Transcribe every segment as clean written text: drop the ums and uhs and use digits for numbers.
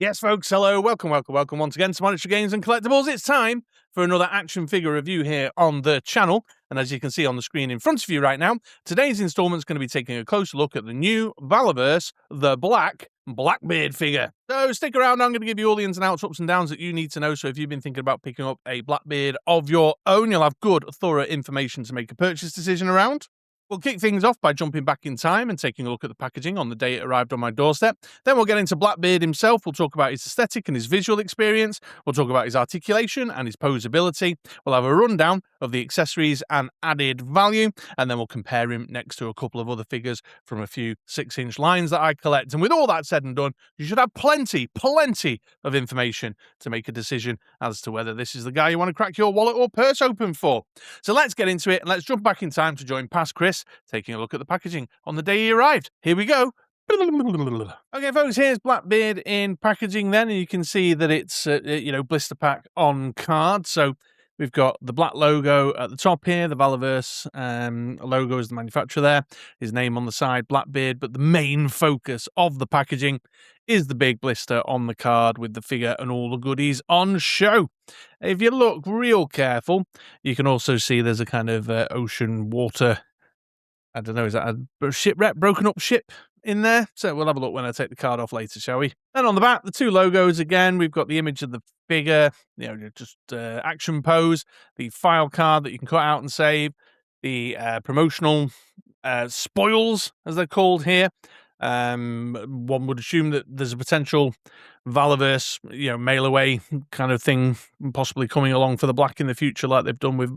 Yes, folks, hello, welcome once again to MoDXtra Games and Collectibles. It's time for another action figure review here on the channel. And as you can see on the screen in front of you right now, today's installment is going to be taking a closer look at the new Valaverse, the Blackbeard figure. So stick around, I'm going to give you all the ins and outs, ups and downs that you need to know. So if you've been thinking about picking up a Blackbeard of your own, you'll have good, thorough information to make a purchase decision around. We'll kick things off by jumping back in time and taking a look at the packaging on the day it arrived on my doorstep. Then we'll get into Blackbeard himself. We'll talk about his aesthetic and his visual experience. We'll talk about his articulation and his posability. We'll have a rundown of the accessories and added value, and then we'll compare him next to a couple of other figures from a few 6-inch lines that I collect. And with all that said and done, you should have plenty of information to make a decision as to whether this is the guy you want to crack your wallet or purse open for. So let's get into it, and let's jump back in time to join past Chris taking a look at the packaging on the day he arrived. Here we go. Okay, folks, here's Blackbeard in packaging then, and you can see that it's, blister pack on card. So we've got the black logo at the top here, the Valaverse logo is the manufacturer there, his name on the side, Blackbeard, but the main focus of the packaging is the big blister on the card with the figure and all the goodies on show. If you look real careful, you can also see there's a kind of ocean water, I don't know, is that a shipwreck, broken up ship in there? So we'll have a look when I take the card off later, shall we? Then on the back, the two logos again, we've got the image of the figure, just action pose, the file card that you can cut out and save, the promotional spoils, as they're called here. One would assume that there's a potential Valaverse, mail away kind of thing possibly coming along for the black in the future, like they've done with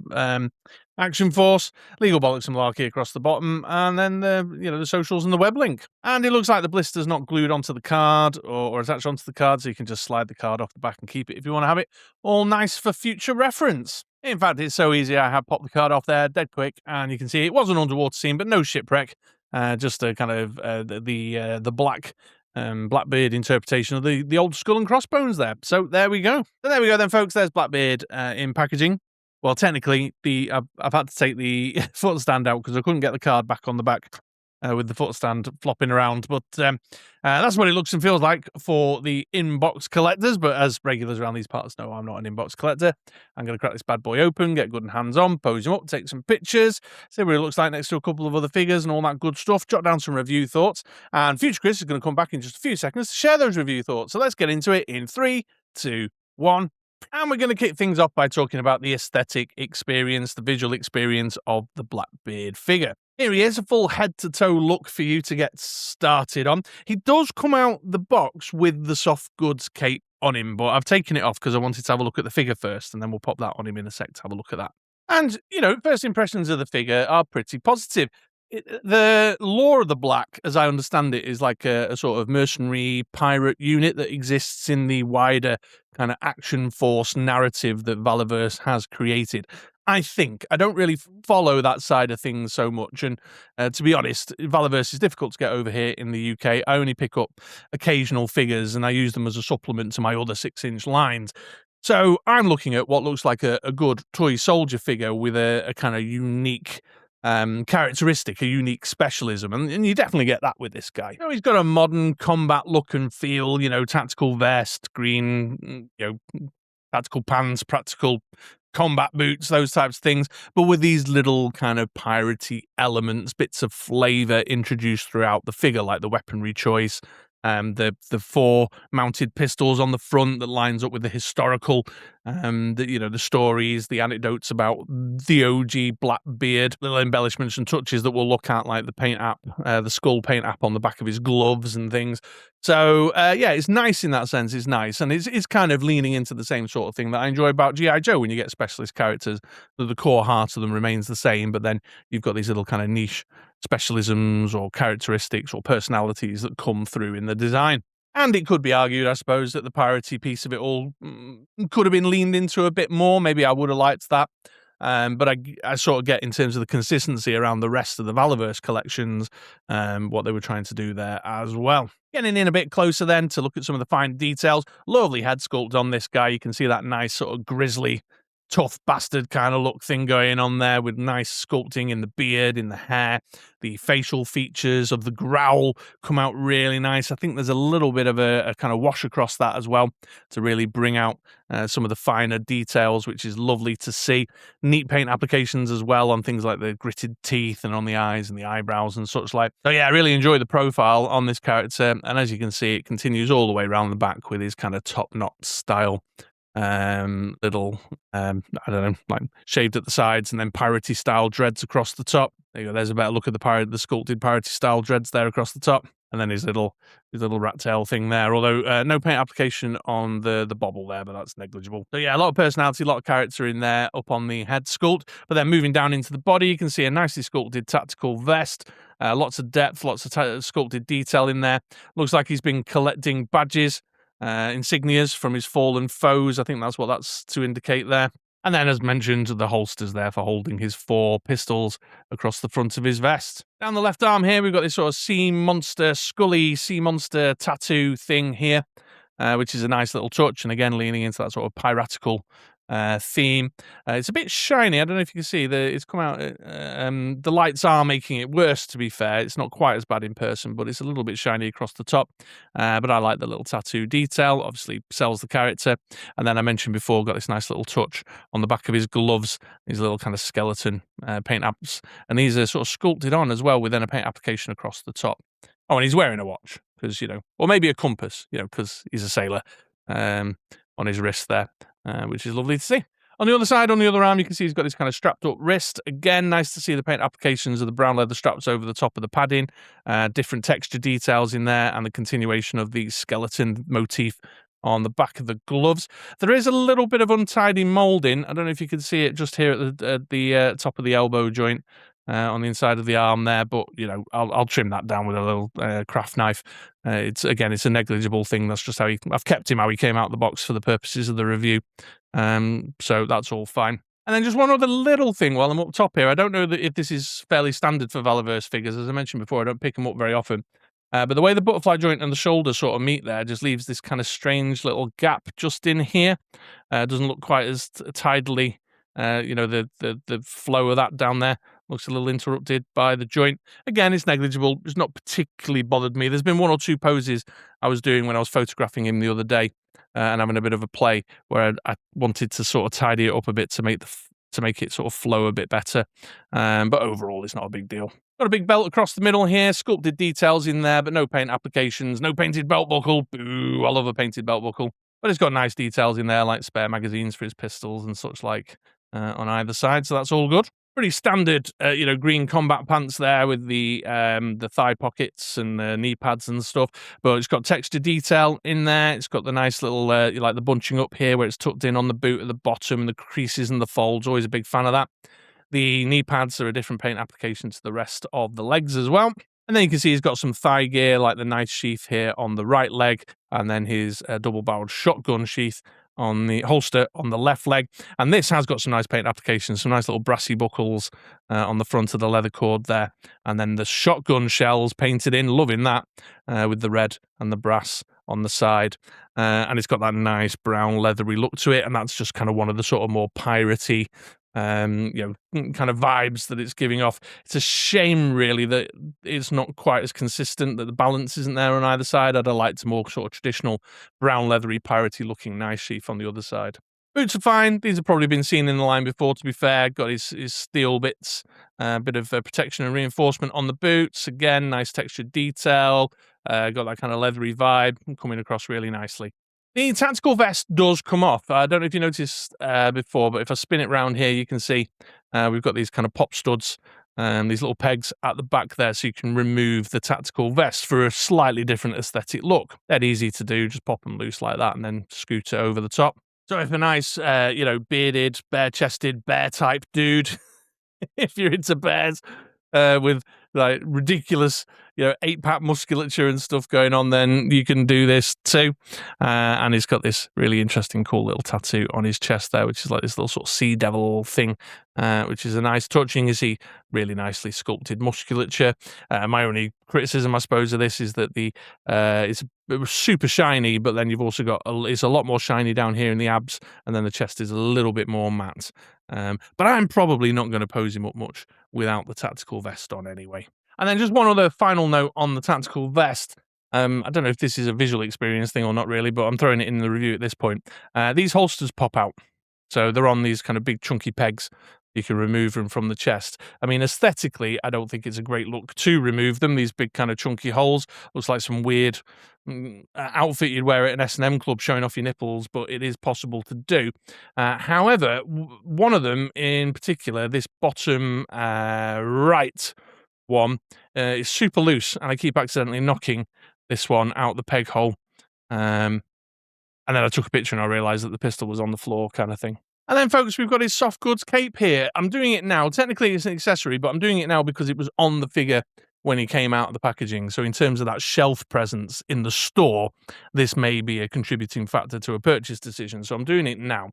Action Force, Legal Bollocks and Malarkey across the bottom, and then the socials and the web link. And it looks like the blister's not glued onto the card or attached onto the card, so you can just slide the card off the back and keep it if you want to have it all nice for future reference. In fact, it's so easy, I have popped the card off there dead quick, and you can see it was an underwater scene, but no shipwreck. Just a kind of the black Blackbeard interpretation of the old skull and crossbones there. So there we go. So there we go then, folks. There's Blackbeard in packaging. Well, technically, I've had to take the foot stand out because I couldn't get the card back on the back with the foot stand flopping around. But that's what it looks and feels like for the inbox collectors. But as regulars around these parts know, I'm not an inbox collector. I'm going to crack this bad boy open, get good and hands-on, pose him up, take some pictures, see what it looks like next to a couple of other figures and all that good stuff, jot down some review thoughts. And future Chris is going to come back in just a few seconds to share those review thoughts. So let's get into it in 3, 2, 1. And we're going to kick things off by talking about the aesthetic experience, the visual experience of the Blackbeard figure. Here he is, a full head-to-toe look for you to get started on. He does come out the box with the soft goods cape on him, but I've taken it off because I wanted to have a look at the figure first, and then we'll pop that on him in a sec to have a look at that. And, first impressions of the figure are pretty positive. The lore of the Black, as I understand it, is like a sort of mercenary pirate unit that exists in the wider kind of Action Force narrative that Valaverse has created. I think. I don't really follow that side of things so much. And to be honest, Valaverse is difficult to get over here in the UK. I only pick up occasional figures and I use them as a supplement to my other 6-inch lines. So I'm looking at what looks like a good toy soldier figure with a kind of unique characteristic, a unique specialism, and you definitely get that with this guy. He's got a modern combat look and feel, tactical vest, green, tactical pants, practical combat boots, those types of things, but with these little kind of piratey elements, bits of flavour introduced throughout the figure, like the weaponry choice, the 4 mounted pistols on the front that lines up with the historical, the stories, the anecdotes about the OG Blackbeard, little embellishments and touches that we'll look at, like the paint app, the skull paint app on the back of his gloves and things. So, it's nice in that sense. It's nice. And it's kind of leaning into the same sort of thing that I enjoy about G.I. Joe when you get specialist characters, that the core heart of them remains the same, but then you've got these little kind of niche specialisms or characteristics or personalities that come through in the design. And it could be argued, I suppose, that the piratey piece of it all could have been leaned into a bit more. Maybe I would have liked that. But I sort of get, in terms of the consistency around the rest of the Valaverse collections, what they were trying to do there as well. Getting in a bit closer then to look at some of the fine details. Lovely head sculpt on this guy. You can see that nice sort of grizzly tough bastard kind of look thing going on there, with nice sculpting in the beard, in the hair. The facial features of the growl come out really nice. I think there's a little bit of a kind of wash across that as well to really bring out some of the finer details, which is lovely to see. Neat paint applications as well on things like the gritted teeth and on the eyes and the eyebrows and such like. So yeah, I really enjoy the profile on this character, and as you can see, it continues all the way around the back with his kind of top knot style little I don't know, like shaved at the sides and then piratey style dreads across the top. There you go, there's a better look at the sculpted piratey style dreads there across the top, and then his little rat tail thing there, although no paint application on the bobble there, but that's negligible. So yeah, a lot of personality, a lot of character in there up on the head sculpt. But then moving down into the body, you can see a nicely sculpted tactical vest, lots of depth, lots of sculpted detail in there. Looks like he's been collecting badges, insignias from his fallen foes. I think that's what that's to indicate there. And then, as mentioned, the holsters there for holding his 4 pistols across the front of his vest. Down the left arm here, we've got this sort of scully sea monster tattoo thing here, which is a nice little touch, and again, leaning into that sort of piratical theme. It's a bit shiny. I don't know if you can see it's come out. The lights are making it worse, to be fair. It's not quite as bad in person, but it's a little bit shiny across the top. But I like the little tattoo detail. Obviously sells the character. And then I mentioned before, got this nice little touch on the back of his gloves, these little kind of skeleton paint apps, and these are sort of sculpted on as well with then a paint application across the top. Oh, and he's wearing a watch because, or maybe a compass, because he's a sailor, on his wrist there. Which is lovely to see. On the other side, on the other arm, you can see he's got this kind of strapped up wrist. Again, nice to see the paint applications of the brown leather straps over the top of the padding, different texture details in there, and the continuation of the skeleton motif on the back of the gloves. There is a little bit of untidy moulding. I don't know if you can see it just here at the top of the elbow joint. On the inside of the arm there, but I'll trim that down with a little craft knife. It's a negligible thing. That's just I've kept him how he came out the box for the purposes of the review. So that's all fine. And then just one other little thing while I'm up top here. I don't know if this is fairly standard for Valaverse figures. As I mentioned before, I don't pick them up very often. But the way the butterfly joint and the shoulder sort of meet there just leaves this kind of strange little gap just in here. Doesn't look quite as tidily. The flow of that down there looks a little interrupted by the joint. Again, it's negligible. It's not particularly bothered me. There's been 1 or 2 poses I was doing when I was photographing him the other day and having a bit of a play where I wanted to sort of tidy it up a bit to make it sort of flow a bit better. But overall, it's not a big deal. Got a big belt across the middle here, sculpted details in there, but no paint applications, no painted belt buckle. Boo, I love a painted belt buckle. But it's got nice details in there, like spare magazines for his pistols and such like on either side, so that's all good. Pretty standard, green combat pants there with the thigh pockets and the knee pads and stuff. But it's got texture detail in there. It's got the nice little, like the bunching up here where it's tucked in on the boot at the bottom, and the creases and the folds. Always a big fan of that. The knee pads are a different paint application to the rest of the legs as well. And then you can see he's got some thigh gear, like the nice sheath here on the right leg, and then his double-barreled shotgun sheath on the holster on the left leg. And this has got some nice paint applications, some nice little brassy buckles on the front of the leather cord there. And then the shotgun shells painted in, loving that, with the red and the brass on the side. And it's got that nice brown leathery look to it. And that's just kind of one of the sort of more piratey, kind of vibes that it's giving off. It's a shame, really, that it's not quite as consistent, that the balance isn't there on either side. I'd have liked a more sort of traditional brown leathery piratey looking nice sheath on the other side. Boots are fine. These have probably been seen in the line before, to be fair. Got his steel bits, a bit of protection and reinforcement on the boots. Again, nice textured detail. Got that kind of leathery vibe coming across really nicely. The tactical vest does come off. I don't know if you noticed before, but if I spin it round here, you can see we've got these kind of pop studs, these little pegs at the back there, so you can remove the tactical vest for a slightly different aesthetic look. Dead easy to do. Just pop them loose like that and then scoot it over the top. So if a nice, bearded, bare-chested, bear-type dude, if you're into bears, with like ridiculous, 8-pack musculature and stuff going on, then you can do this too. And he's got this really interesting, cool little tattoo on his chest there, which is like this little sort of sea devil thing, which is a nice touch. You can see really nicely sculpted musculature. My only criticism, I suppose, of this is that it was super shiny, but then you've also got it's a lot more shiny down here in the abs, and then the chest is a little bit more matte. But I'm probably not going to pose him up much without the tactical vest on anyway. And then just one other final note on the tactical vest. I don't know if this is a visual experience thing or not really, but I'm throwing it in the review at this point. These holsters pop out. So they're on these kind of big chunky pegs. You can remove them from the chest. I mean, aesthetically, I don't think it's a great look to remove them. These big kind of chunky holes. Looks like some weird outfit you'd wear at an S&M club showing off your nipples, but it is possible to do. However, one of them in particular, this bottom right one, is super loose, and I keep accidentally knocking this one out the peg hole. And then I took a picture and I realised that the pistol was on the floor kind of thing. And then, folks, we've got his soft goods cape here. I'm doing it now. Technically, it's an accessory, but I'm doing it now because it was on the figure when he came out of the packaging. So in terms of that shelf presence in the store, this may be a contributing factor to a purchase decision. So I'm doing it now.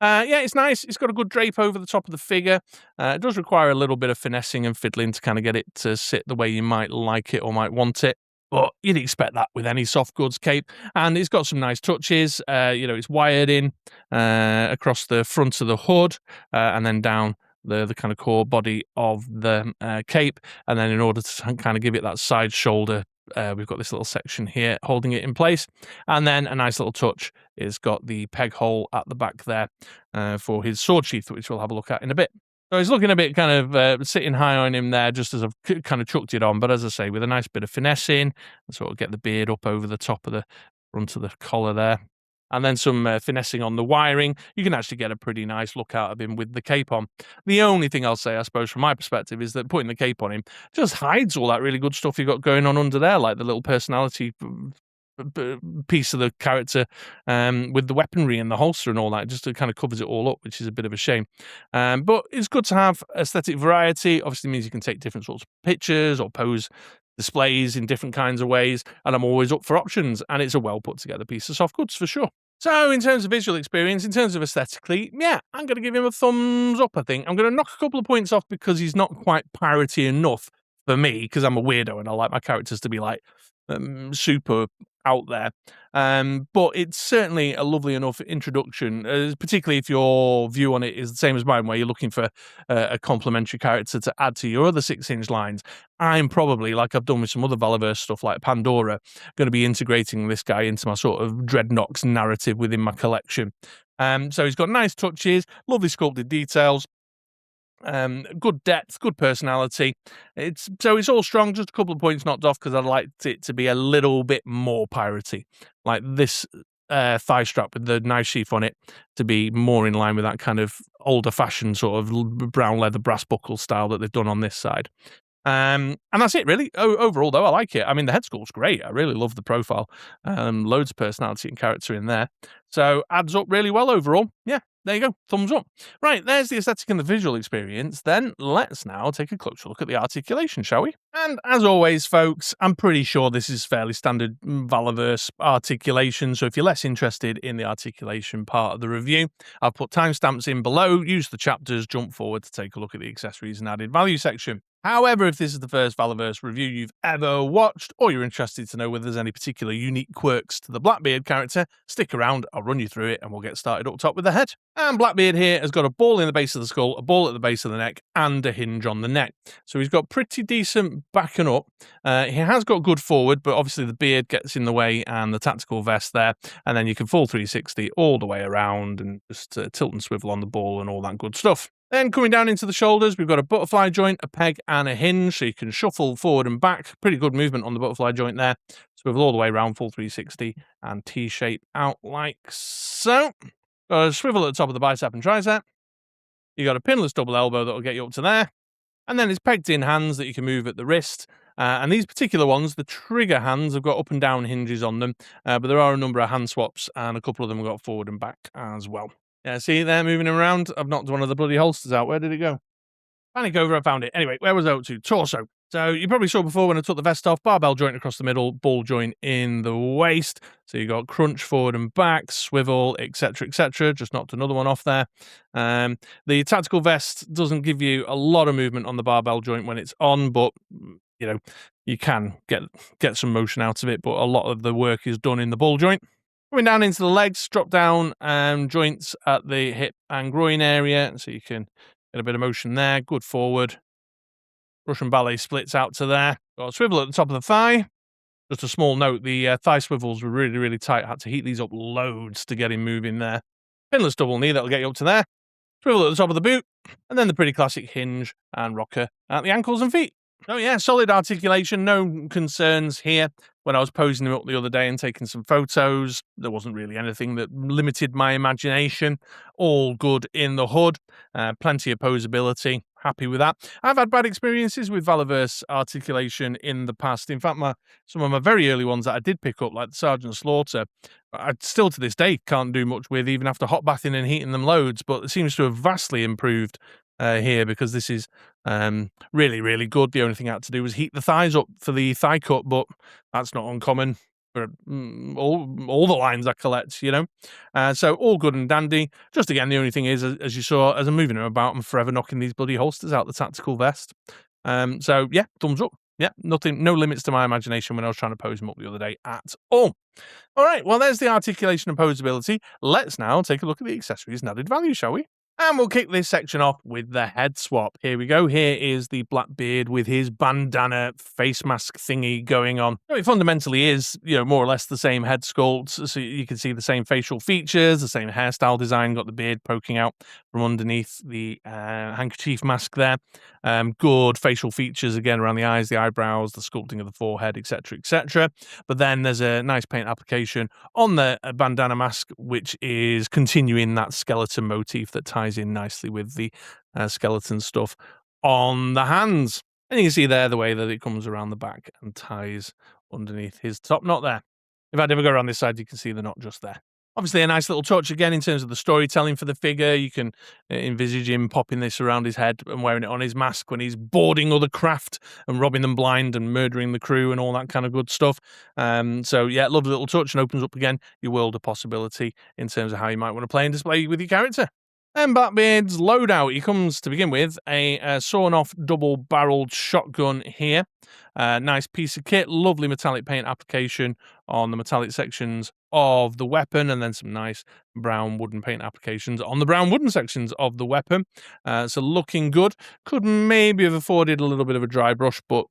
Yeah, it's nice. It's got a good drape over the top of the figure. It does require a little bit of finessing and fiddling to kind of get it to sit the way you might like it or might want it. But you'd expect that with any soft goods cape. And it's got some nice touches. It's wired in across the front of the hood and then down the kind of core body of the cape. And then in order to kind of give it that side shoulder, we've got this little section here holding it in place. And then a nice little touch is got the peg hole at the back there for his sword sheath, which we'll have a look at in a bit. So he's looking a bit kind of sitting high on him there, just as I've kind of chucked it on. But as I say, with a nice bit of finessing, and sort of get the beard up over the top of the front of the collar there. And then some finessing on the wiring, you can actually get a pretty nice look out of him with the cape on. The only thing I'll say, I suppose, from my perspective, is that putting the cape on him just hides all that really good stuff you've got going on under there, like the little personality piece of the character with the weaponry and the holster and all that. Just kind of covers it all up, which is a bit of a shame. But it's good to have aesthetic variety. Obviously means you can take different sorts of pictures or pose displays in different kinds of ways, and I'm always up for options, and it's a well put together piece of soft goods for sure. So in terms of visual experience, in terms of aesthetically, yeah, I'm going to give him a thumbs up, I think. I'm going to knock a couple of points off because he's not quite piratey enough for me, because I'm a weirdo and I like my characters to be like super out there. But it's certainly a lovely enough introduction, particularly if your view on it is the same as mine, where you're looking for a complementary character to add to your other 6-inch lines. I'm probably, like I've done with some other Valaverse stuff like Pandora, going to be integrating this guy into my sort of Dreadnoks narrative within my collection. So he's got nice touches, lovely sculpted details, good depth, good personality. It's all strong. Just a couple of points knocked off because I'd liked it to be a little bit more piratey, like this thigh strap with the knife sheath on it to be more in line with that kind of older fashioned sort of brown leather brass buckle style that they've done on this side. And that's it, really. Overall, though, I like it. I mean, the head sculpt's great. I really love the profile. Loads of personality and character in there. So adds up really well overall. Yeah, there you go. Thumbs up. Right, there's the aesthetic and the visual experience. Then let's now take a closer look at the articulation, shall we? And as always, folks, I'm pretty sure this is fairly standard Valaverse articulation. So if you're less interested in the articulation part of the review, I've put timestamps in below. Use the chapters, jump forward to take a look at the accessories and added value section. However, if this is the first Valaverse review you've ever watched, or you're interested to know whether there's any particular unique quirks to the Blackbeard character, stick around, I'll run you through it, and we'll get started up top with the head. And Blackbeard here has got a ball in the base of the skull, a ball at the base of the neck, and a hinge on the neck. So he's got pretty decent backing up. He has got good forward, but obviously the beard gets in the way and the tactical vest there, and then you can full 360 all the way around and just tilt and swivel on the ball and all that good stuff. Then coming down into the shoulders, we've got a butterfly joint, a peg, and a hinge, so you can shuffle forward and back. Pretty good movement on the butterfly joint there. Swivel all the way around, full 360, and T-shape out like so. Got a swivel at the top of the bicep and tricep. You got a pinless double elbow that will get you up to there. And then it's pegged in hands that you can move at the wrist. And these particular ones, the trigger hands, have got up and down hinges on them. But there are a number of hand swaps, and a couple of them have got forward and back as well. Yeah, see there, moving around. I've knocked one of the bloody holsters out. Where did it go? Panic over, I found it. Anyway, where was I up to? Torso. So you probably saw before when I took the vest off, barbell joint across the middle, ball joint in the waist. So you got crunch forward and back, swivel, etc., etc. Just knocked another one off there. The tactical vest doesn't give you a lot of movement on the barbell joint when it's on, but you know you can get some motion out of it. But a lot of the work is done in the ball joint. Coming down into the legs, drop down joints at the hip and groin area, so you can get a bit of motion there. Good forward. Russian ballet splits out to there. Got a swivel at the top of the thigh. Just a small note, the thigh swivels were really, really tight. Had to heat these up loads to get him moving there. Pinless double knee, that'll get you up to there. Swivel at the top of the boot. And then the pretty classic hinge and rocker at the ankles and feet. Oh yeah, solid articulation, no concerns here. When I was posing him up the other day and taking some photos, there wasn't really anything that limited my imagination. All good in the hood, plenty of posability, happy with that. I've had bad experiences with Valaverse articulation in the past. In fact, some of my very early ones that I did pick up, like the Sergeant Slaughter, I still to this day can't do much with, even after hot bathing and heating them loads, but it seems to have vastly improved here, because this is really, really good. The only thing I had to do was heat the thighs up for the thigh cut, but that's not uncommon for all the lines I collect, you know. So all good and dandy. Just again, the only thing is, as you saw, as I'm moving them about, I'm forever knocking these bloody holsters out the tactical vest. So yeah, thumbs up. Yeah, nothing, no limits to my imagination when I was trying to pose them up the other day at all. All right, well, there's the articulation and posability. Let's now take a look at the accessories and added value, shall we? And we'll kick this section off with the head swap. Here we go. Here is the Blackbeard with his bandana face mask thingy going on. It fundamentally is, more or less the same head sculpt. So you can see the same facial features, the same hairstyle design, got the beard poking out from underneath the handkerchief mask there. Good facial features again around the eyes, the eyebrows, the sculpting of the forehead, etc., etc. But then there's a nice paint application on the bandana mask, which is continuing that skeleton motif that ties in nicely with the skeleton stuff on the hands. And you can see there the way that it comes around the back and ties underneath his top knot there. If I ever go around this side, you can see the knot just there. Obviously, a nice little touch again in terms of the storytelling for the figure. You can envisage him popping this around his head and wearing it on his mask when he's boarding other craft and robbing them blind and murdering the crew and all that kind of good stuff. So yeah, lovely little touch, and opens up again your world of possibility in terms of how you might want to play and display with your character. And Blackbeard's loadout, he comes to begin with a sawn-off double-barreled shotgun here. Nice piece of kit, lovely metallic paint application on the metallic sections of the weapon, and then some nice brown wooden paint applications on the brown wooden sections of the weapon. So looking good. Could maybe have afforded a little bit of a dry brush, but,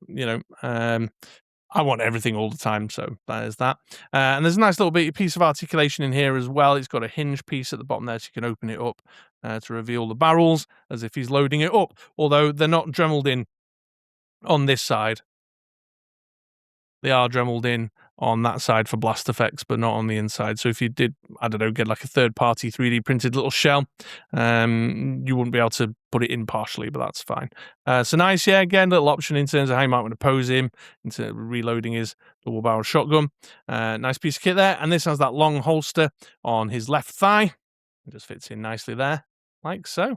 I want everything all the time, so that is that. And there's a nice little piece of articulation in here as well. It's got a hinge piece at the bottom there, so you can open it up to reveal the barrels as if he's loading it up, although they're not dremeled in on this side. They are dremeled in on that side for blast effects, but not on the inside. So if you did, I don't know, get like a third-party 3D printed little shell, you wouldn't be able to put it in partially, but that's fine. So nice, yeah, again, little option in terms of how you might want to pose him into reloading his double-barrel shotgun. Nice piece of kit there, and this has that long holster on his left thigh. It just fits in nicely there, like so.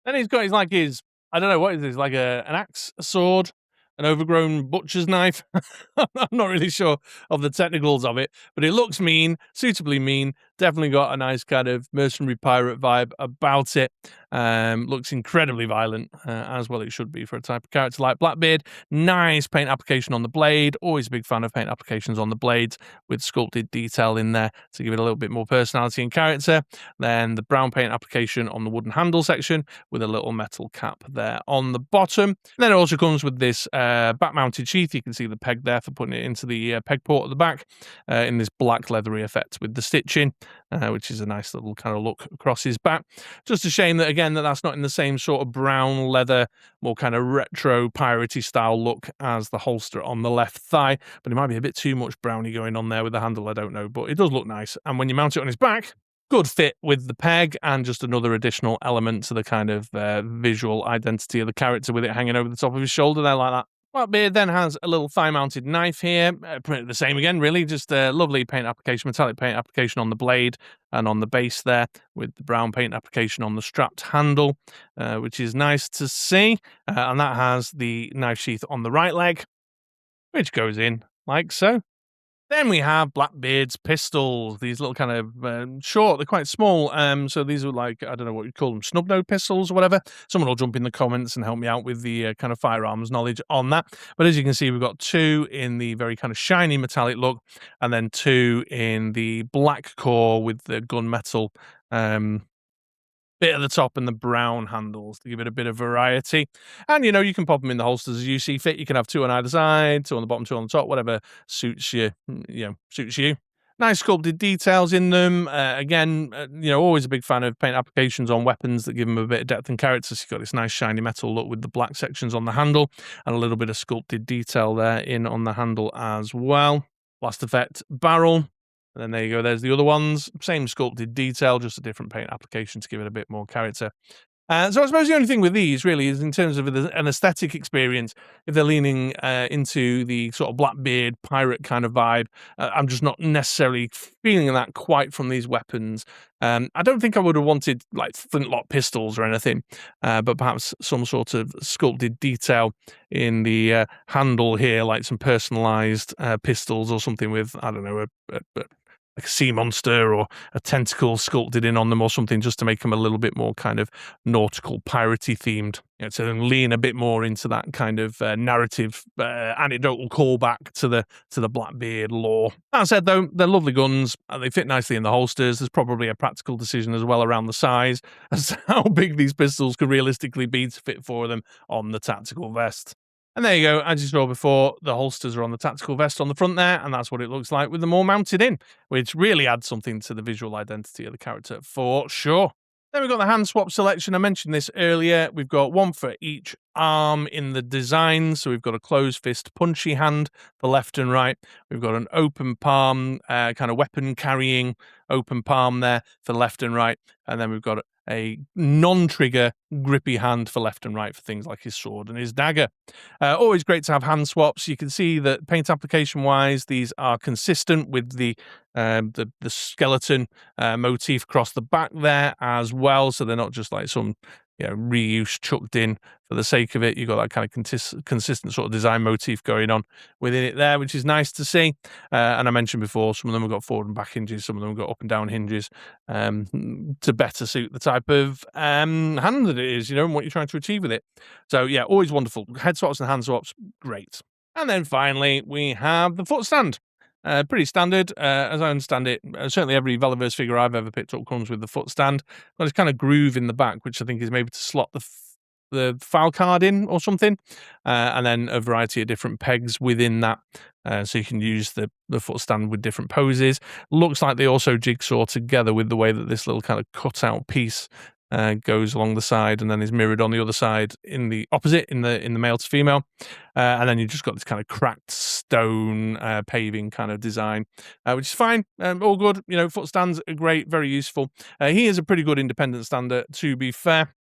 Then he's got his, I don't know, what is this, like an axe, a sword, an overgrown butcher's knife. I'm not really sure of the technicals of it, but it looks mean, suitably mean. Definitely got a nice kind of mercenary pirate vibe about it. Looks incredibly violent, as well it should be for a type of character like Blackbeard. Nice paint application on the blade. Always a big fan of paint applications on the blades with sculpted detail in there to give it a little bit more personality and character. Then the brown paint application on the wooden handle section with a little metal cap there on the bottom. And then it also comes with this back-mounted sheath. You can see the peg there for putting it into the peg port at the back in this black leathery effect with the stitching, which is a nice little kind of look across his back. Just a shame that, again, that's not in the same sort of brown leather, more kind of retro piratey style look as the holster on the left thigh, but it might be a bit too much brownie going on there with the handle, I don't know, but it does look nice. And when you mount it on his back, good fit with the peg, and just another additional element to the kind of visual identity of the character with it hanging over the top of his shoulder there like that. Blackbeard then has a little thigh-mounted knife here, pretty the same again, really, just a lovely paint application, metallic paint application on the blade, and on the base there with the brown paint application on the strapped handle, which is nice to see. And that has the knife sheath on the right leg, which goes in like so. Then we have Blackbeard's pistols, these little kind of short, they're quite small. So these are like, I don't know what you call them, snub nose pistols or whatever. Someone will jump in the comments and help me out with the kind of firearms knowledge on that. But as you can see, we've got 2 in the very kind of shiny metallic look, and then 2 in the black core with the gunmetal bit at the top and the brown handles to give it a bit of variety. And, you can pop them in the holsters as you see fit. You can have 2 on either side, 2 on the bottom, 2 on the top, whatever suits you, suits you. Nice sculpted details in them. Again, always a big fan of paint applications on weapons that give them a bit of depth and character. So you've got this nice shiny metal look with the black sections on the handle and a little bit of sculpted detail there in on the handle as well. Blast effect barrel. And then there you go, there's the other ones. Same sculpted detail, just a different paint application to give it a bit more character. So I suppose the only thing with these really is in terms of an aesthetic experience, if they're leaning into the sort of Blackbeard pirate kind of vibe, I'm just not necessarily feeling that quite from these weapons. I don't think I would have wanted like flintlock pistols or anything, but perhaps some sort of sculpted detail in the handle here, like some personalized pistols or something with, I don't know, like a sea monster or a tentacle sculpted in on them or something, just to make them a little bit more kind of nautical piratey themed. To lean a bit more into that kind of narrative, anecdotal callback to the Blackbeard lore. That said, though, they're lovely guns. They fit nicely in the holsters. There's probably a practical decision as well around the size as to how big these pistols could realistically be to fit for them on the tactical vest. And there you go, as you saw before, the holsters are on the tactical vest on the front there, and that's what it looks like with them all mounted in, which really adds something to the visual identity of the character for sure. Then we've got the hand swap selection. I mentioned this earlier. We've got 1 for each arm in the design. So we've got a closed fist punchy hand for left and right. We've got an open palm, kind of weapon carrying open palm there for left and right. And then we've got a non-trigger grippy hand for left and right for things like his sword and his dagger. Always great to have hand swaps. You can see that paint application wise, these are consistent with the skeleton motif across the back there as well. So they're not just like some reuse chucked in for the sake of it. You've got that kind of consistent sort of design motif going on within it there, which is nice to see. And I mentioned before, some of them have got forward and back hinges, some of them have got up and down hinges to better suit the type of hand that it is, and what you're trying to achieve with it. So yeah, always wonderful. Head swaps and hand swaps, great. And then finally, we have the foot stand. Pretty standard, as I understand it. Certainly every Valaverse figure I've ever picked up comes with the foot stand. Got this kind of groove in the back, which I think is maybe to slot the file card in or something. And then a variety of different pegs within that. So you can use the foot stand with different poses. Looks like they also jigsaw together with the way that this little kind of cutout piece goes along the side and then is mirrored on the other side in the opposite in the male to female, and then you've just got this kind of cracked stone paving kind of design, which is fine, all good. Foot stands are great, very useful. He is a pretty good independent stander, to be fair.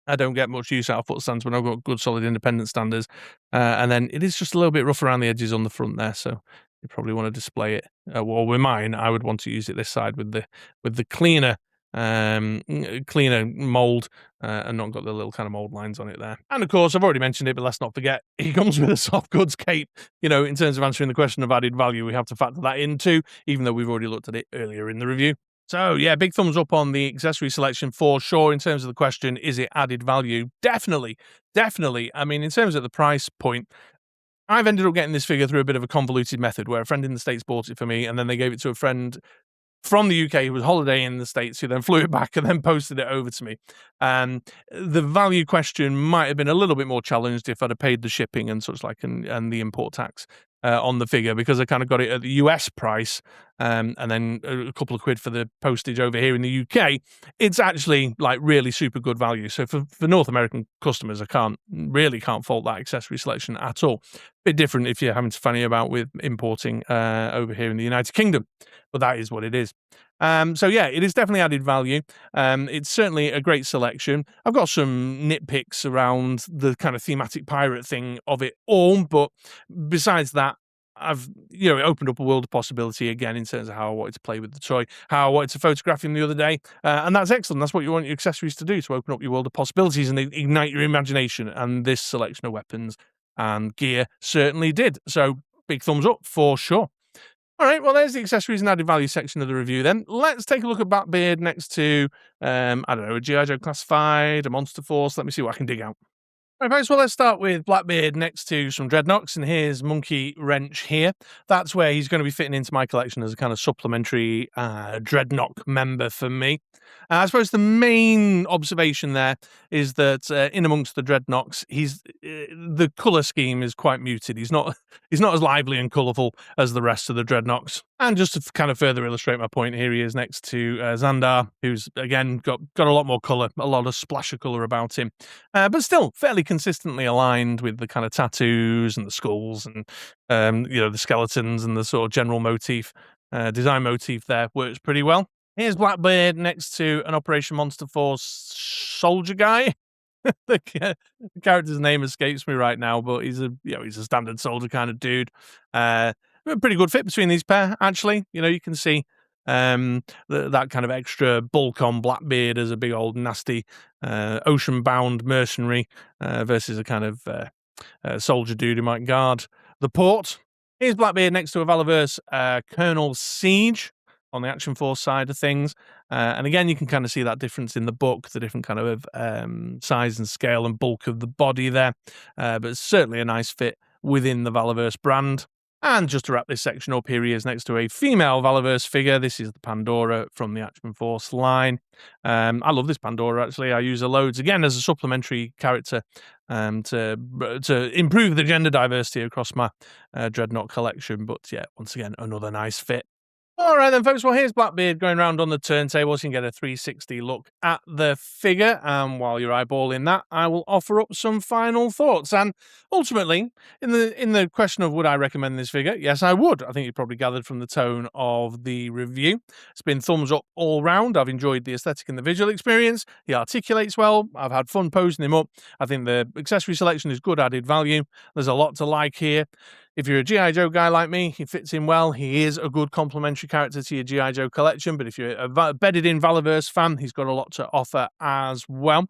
I don't get much use out of foot stands when I've got good solid independent standers, and then it is just a little bit rough around the edges on the front there, so you probably want to display it. Well, with mine, I would want to use it this side with the cleaner mold, and not got the little kind of mold lines on it there. And of course, I've already mentioned it, but let's not forget, he comes with a soft goods cape. In terms of answering the question of added value, we have to factor that in too, even though we've already looked at it earlier in the review. So yeah, big thumbs up on the accessory selection for sure. In terms of the question, is it added value? Definitely. I mean, in terms of the price point, I've ended up getting this figure through a bit of a convoluted method where a friend in the States bought it for me, and then they gave it to a friend from the UK who was holidaying in the States, who then flew it back and then posted it over to me. The value question might have been a little bit more challenged if I'd have paid the shipping and such like, and the import tax on the figure, because I kind of got it at the US price, and then a couple of quid for the postage over here in the UK. It's actually like really super good value. So for North American customers, I can't fault that accessory selection at all. Bit different if you're having to fanny about with importing over here in the United Kingdom, but that is what it is. So yeah, it is definitely added value. It's certainly a great selection. I've got some nitpicks around the kind of thematic pirate thing of it all, but besides that, I've opened up a world of possibility again in terms of how I wanted to play with the toy, how I wanted to photograph him the other day, and that's excellent. That's what you want your accessories to do, to open up your world of possibilities and ignite your imagination. And this selection of weapons and gear certainly did. So big thumbs up for sure. All right, well, there's the accessories and added value section of the review then. Let's take a look at Blackbeard next to, I don't know, a G.I. Joe Classified, a Monster Force. Let me see what I can dig out. Right, folks, well, let's start with Blackbeard next to some Dreadnoks, and here's Monkey Wrench here. That's where he's going to be fitting into my collection as a kind of supplementary Dreadnok member for me. I suppose the main observation there is that in amongst the Dreadnoks, the colour scheme is quite muted. He's not as lively and colourful as the rest of the Dreadnoks. And just to kind of further illustrate my point, here he is next to Xandar, who's, again, got a lot more colour, a lot of splash of colour about him, but still fairly consistently aligned with the kind of tattoos and the skulls and, the skeletons and the sort of general motif, design motif there works pretty well. Here's Blackbeard next to an Operation Monster Force soldier guy. The character's name escapes me right now, but he's a standard soldier kind of dude. A pretty good fit between these pair, actually. You can see that kind of extra bulk on Blackbeard as a big old nasty ocean-bound mercenary versus a kind of soldier dude who might guard the port. Here's Blackbeard next to a Valaverse Colonel Siege on the Action Force side of things. And again, you can kind of see that difference in the book, the different kind of size and scale and bulk of the body there. But it's certainly a nice fit within the Valaverse brand. And just to wrap this section up, here he is next to a female Valaverse figure. This is the Pandora from the Action Force line. I love this Pandora, actually. I use her loads, again, as a supplementary character to improve the gender diversity across my Dreadnok collection. But yeah, once again, another nice fit. All right then, folks, well, here's Blackbeard going around on the turntables. You can get a 360 look at the figure, and while you're eyeballing that, I will offer up some final thoughts. And ultimately, in the question of would I recommend this figure, yes, I would. I think you probably gathered from the tone of the review. It's been thumbs up all round. I've enjoyed the aesthetic and the visual experience. He articulates well. I've had fun posing him up. I think the accessory selection is good added value. There's a lot to like here. If you're a G.I. Joe guy like me, he fits in well. He is a good complementary character to your G.I. Joe collection, but if you're a bedded-in Valaverse fan, he's got a lot to offer as well.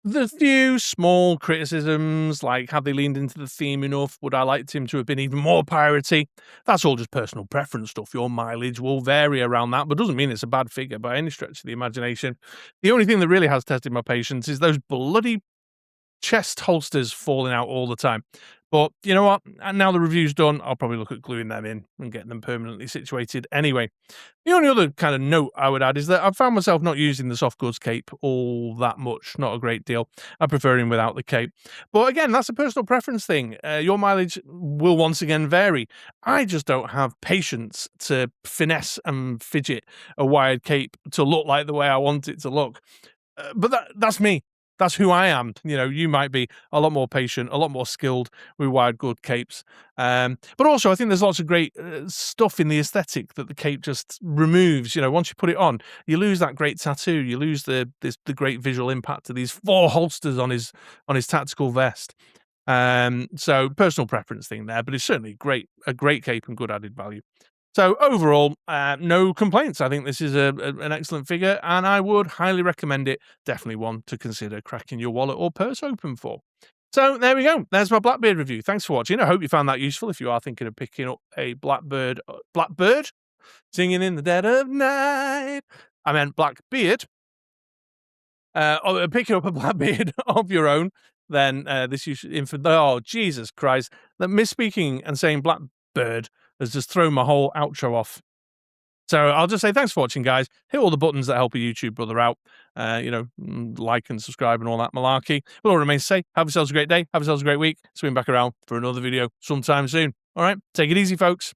The few small criticisms, like have they leaned into the theme enough? Would I like him to have been even more piratey? That's all just personal preference stuff. Your mileage will vary around that, but doesn't mean it's a bad figure by any stretch of the imagination. The only thing that really has tested my patience is those bloody chest holsters falling out all the time. But you know what? And now the review's done, I'll probably look at gluing them in and getting them permanently situated anyway. The only other kind of note I would add is that I've found myself not using the soft goods cape all that much, not a great deal. I prefer him without the cape. But again, that's a personal preference thing. Your mileage will once again vary. I just don't have patience to finesse and fidget a wired cape to look like the way I want it to look. But that's me. That's who I am. You might be a lot more patient, a lot more skilled with wired good capes. But also, I think there's lots of great stuff in the aesthetic that the cape just removes. Once you put it on, you lose that great tattoo. You lose the great visual impact of these 4 holsters on his tactical vest. So personal preference thing there, but it's certainly a great cape and good added value. So overall, no complaints. I think this is an excellent figure, and I would highly recommend it. Definitely one to consider cracking your wallet or purse open for. So there we go. There's my Blackbeard review. Thanks for watching. I hope you found that useful. If you are thinking of picking up a Blackbird singing in the dead of night, I meant Blackbeard. Picking up a Blackbeard of your own, then oh, Jesus Christ. That misspeaking and saying Blackbird has just thrown my whole outro off. So I'll just say thanks for watching, guys. Hit all the buttons that help a YouTube brother out. Like and subscribe and all that malarkey. But all remains to say, have yourselves a great day. Have yourselves a great week. Swing back around for another video sometime soon. All right, take it easy, folks.